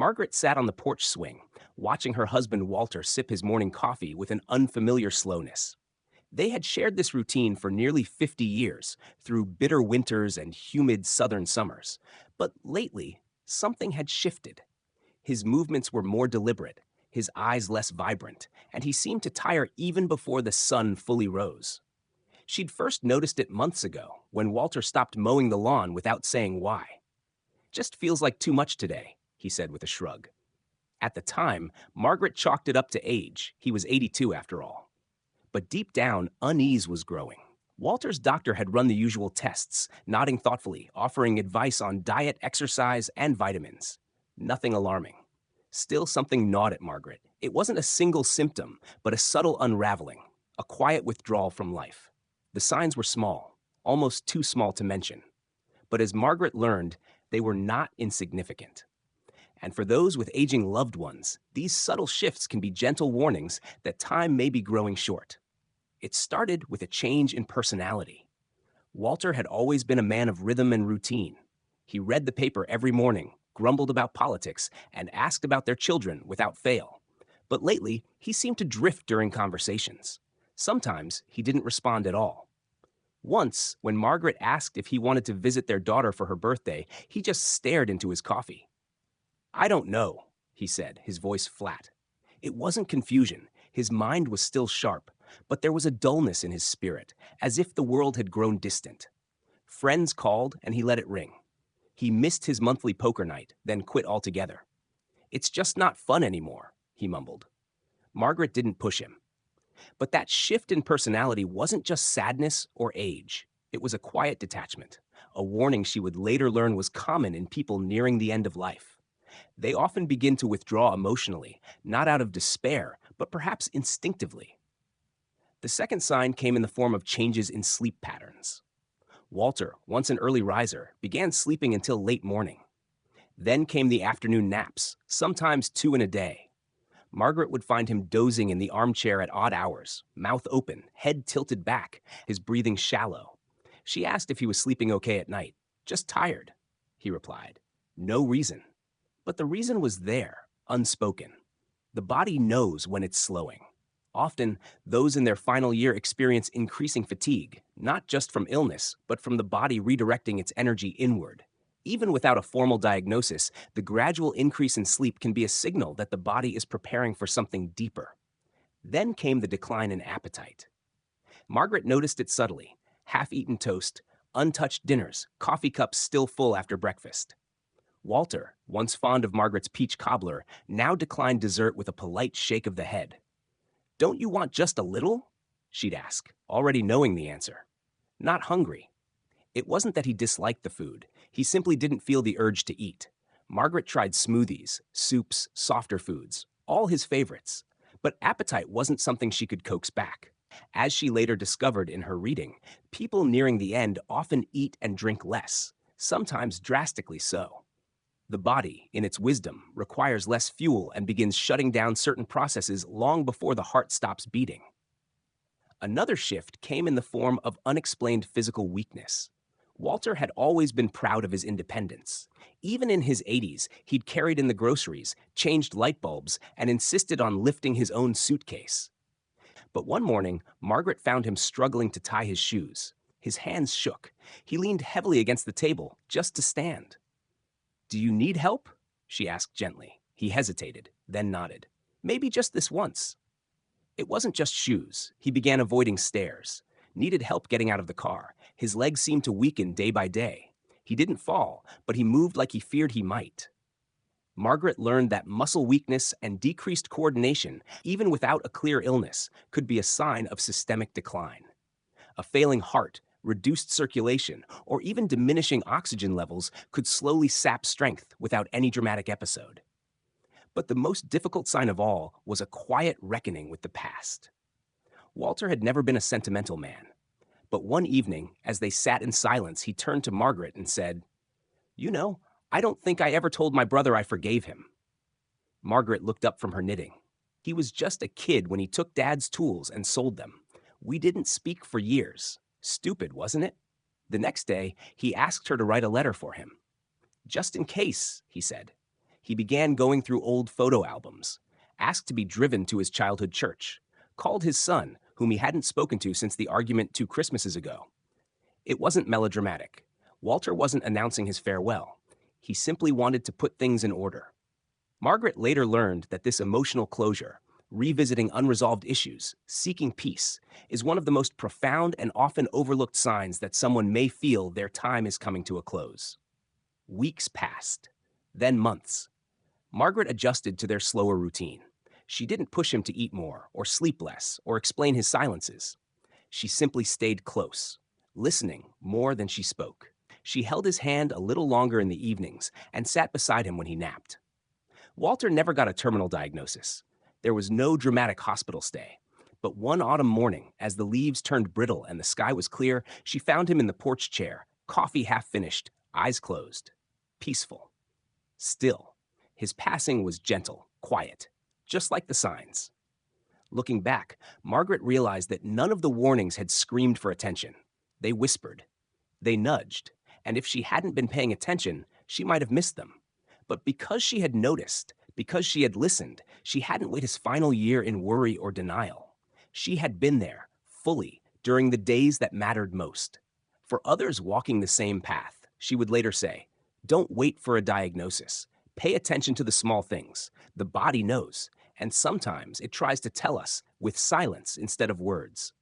Margaret sat on the porch swing, watching her husband Walter sip his morning coffee with an unfamiliar slowness. They had shared this routine for nearly 50 years, through bitter winters and humid southern summers. But lately, something had shifted. His movements were more deliberate, his eyes less vibrant, and he seemed to tire even before the sun fully rose. She'd first noticed it months ago, when Walter stopped mowing the lawn without saying why. Just feels like too much today, he said with a shrug. At the time, Margaret chalked it up to age. He was 82 after all. But deep down, unease was growing. Walter's doctor had run the usual tests, nodding thoughtfully, offering advice on diet, exercise, and vitamins. Nothing alarming. Still something gnawed at Margaret. It wasn't a single symptom, but a subtle unraveling, a quiet withdrawal from life. The signs were small, almost too small to mention. But as Margaret learned, they were not insignificant. And for those with aging loved ones, these subtle shifts can be gentle warnings that time may be growing short. It started with a change in personality. Walter had always been a man of rhythm and routine. He read the paper every morning, grumbled about politics, and asked about their children without fail. But lately, he seemed to drift during conversations. Sometimes he didn't respond at all. Once, when Margaret asked if he wanted to visit their daughter for her birthday, he just stared into his coffee. "I don't know," he said, his voice flat. It wasn't confusion. His mind was still sharp, but there was a dullness in his spirit, as if the world had grown distant. Friends called, and he let it ring. He missed his monthly poker night, then quit altogether. "It's just not fun anymore," he mumbled. Margaret didn't push him. But that shift in personality wasn't just sadness or age. It was a quiet detachment, a warning she would later learn was common in people nearing the end of life. They often begin to withdraw emotionally, not out of despair, but perhaps instinctively. The second sign came in the form of changes in sleep patterns. Walter, once an early riser, began sleeping until late morning. Then came the afternoon naps, sometimes two in a day. Margaret would find him dozing in the armchair at odd hours, mouth open, head tilted back, his breathing shallow. She asked if he was sleeping okay at night. "Just tired," he replied. No reason. But the reason was there, unspoken. The body knows when it's slowing. Often, those in their final year experience increasing fatigue, not just from illness, but from the body redirecting its energy inward. Even without a formal diagnosis, the gradual increase in sleep can be a signal that the body is preparing for something deeper. Then came the decline in appetite. Margaret noticed it subtly: half-eaten toast, untouched dinners, coffee cups still full after breakfast. Walter, once fond of Margaret's peach cobbler, now declined dessert with a polite shake of the head. "Don't you want just a little?" she'd ask, already knowing the answer. Not hungry. It wasn't that he disliked the food. He simply didn't feel the urge to eat. Margaret tried smoothies, soups, softer foods, all his favorites. But appetite wasn't something she could coax back. As she later discovered in her reading, people nearing the end often eat and drink less, sometimes drastically so. The body, in its wisdom, requires less fuel and begins shutting down certain processes long before the heart stops beating. Another shift came in the form of unexplained physical weakness. Walter had always been proud of his independence. Even in his 80s, he'd carried in the groceries, changed light bulbs, and insisted on lifting his own suitcase. But one morning, Margaret found him struggling to tie his shoes. His hands shook. He leaned heavily against the table, just to stand. "Do you need help?" she asked gently. He hesitated, then nodded. "Maybe just this once." It wasn't just shoes. He began avoiding stairs. Needed help getting out of the car. His legs seemed to weaken day by day. He didn't fall, but he moved like he feared he might. Margaret learned that muscle weakness and decreased coordination, even without a clear illness, could be a sign of systemic decline. A failing heart, reduced circulation, or even diminishing oxygen levels could slowly sap strength without any dramatic episode. But the most difficult sign of all was a quiet reckoning with the past. Walter had never been a sentimental man. But one evening, as they sat in silence, he turned to Margaret and said, "You know, I don't think I ever told my brother I forgave him." Margaret looked up from her knitting. "He was just a kid when he took Dad's tools and sold them. We didn't speak for years. Stupid, wasn't it?" The next day, he asked her to write a letter for him. "Just in case," he said. He began going through old photo albums, asked to be driven to his childhood church, called his son, whom he hadn't spoken to since the argument 2 Christmases ago. It wasn't melodramatic. Walter wasn't announcing his farewell. He simply wanted to put things in order. Margaret later learned that this emotional closure, revisiting unresolved issues, seeking peace, is one of the most profound and often overlooked signs that someone may feel their time is coming to a close. Weeks passed, then months. Margaret adjusted to their slower routine. She didn't push him to eat more, or sleep less, or explain his silences. She simply stayed close, listening more than she spoke. She held his hand a little longer in the evenings and sat beside him when he napped. Walter never got a terminal diagnosis. There was no dramatic hospital stay. But one autumn morning, as the leaves turned brittle and the sky was clear, she found him in the porch chair, coffee half finished, eyes closed, peaceful, still. His passing was gentle, quiet, just like the signs. Looking back, Margaret realized that none of the warnings had screamed for attention. They whispered, they nudged, and if she hadn't been paying attention, she might have missed them. But because she had noticed, because she had listened, she hadn't waited his final year in worry or denial. She had been there, fully, during the days that mattered most. For others walking the same path, she would later say, don't wait for a diagnosis. Pay attention to the small things. The body knows, and sometimes it tries to tell us with silence instead of words.